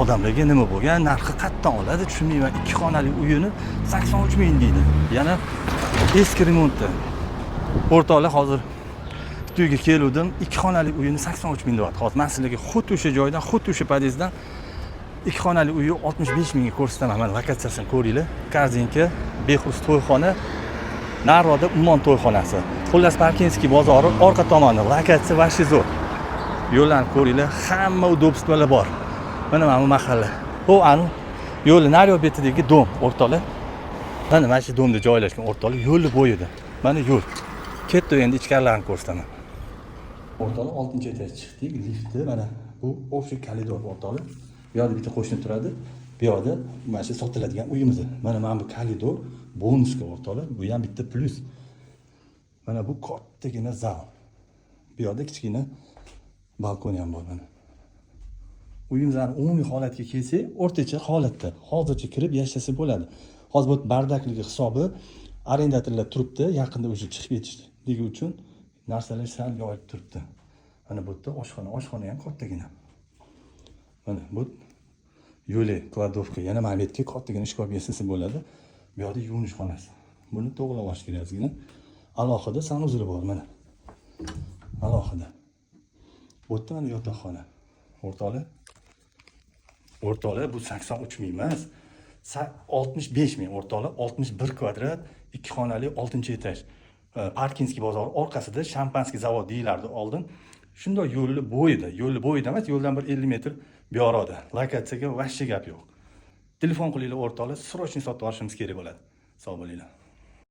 odamlarga nima bo'lgan, narxi qayerdan oladi tushunmayman. 2 xonali uyini 83 ming deydi. Yana eski remontda. O'rtoqlar hozir uyga keldim, 2 xonali uyini 83 ming deyapti. Hozir men sizlarga xuddi o'sha joydan, xuddi o'sha podyezddan 2 xonali uyni 65 mingga ko'rsataman. Mana lokatsiyasini ko'ringlar. Karzinka, Behruz to'yxona, Naroda Ummon to'yxonasi. Xullas Parkinskiy bozori orqa tomoni, lokatsiya va shizor. Yo'llarni ko'ringlar, hamma udobstvolar bor. Mana bu mahalla. Bu anu yo'l naryo betidagi dom, o'rtoqlar. Mana shu domda joylashgan o'rtoqlar, yo'lni bo'yida. Mana yo'l. Ketdi endi ichkarilarni ko'rsataman. O'rtoqlar 6-etaj chiqdik, liftda mana bu общий koridor o'rtoqlar. Bu yerda bitta qo'shni turadi. Bu yerda mana shu sotiladigan uyimiz. Mana bu koridor bonusga o'rtoqlar. Bu ham bitta plus. Mana bu kattagina zal. Bu yerda kichkina balkon ham bor mana. Uyimizning umumiy holatiga kelsak, o'rtacha holatda. Hozircha kirib yashasa bo'ladi. Hozir bu bardakligi hisobi arendatorlar turibdi, yaqinda o'sha chiqib ketishligi uchun narsalar sal yoyib turibdi. Mana bu yerda oshxona ham kattagina. Mana bu yo'li, kladovka, yana mana bu yerga kattagina shkaf yasasa bo'ladi. Bu yerda yuvinish xonasi. Buni to'g'rilab olish kerak ozgina. Alohida sanuzli bor mana. Alohida. Bu yerda mana yotoqxona. O'rtoqlar bu 83 ming emas, 65 ming o'rtoqlar, 61 kvadrat, 2 xonali 6-etaj. Parkinskiy bozori orqasida Shampanskiy zavod deyilardi oldin. Shunday yo'lni bo'yida emas, yo'ldan bir 50 metr buyoqda. Lokatsiyaga vashcha gap yo'q. Telefon qilinglar o'rtoqlar, srochniy sotib olishimiz kerak bo'ladi. Sog' bo'linglar.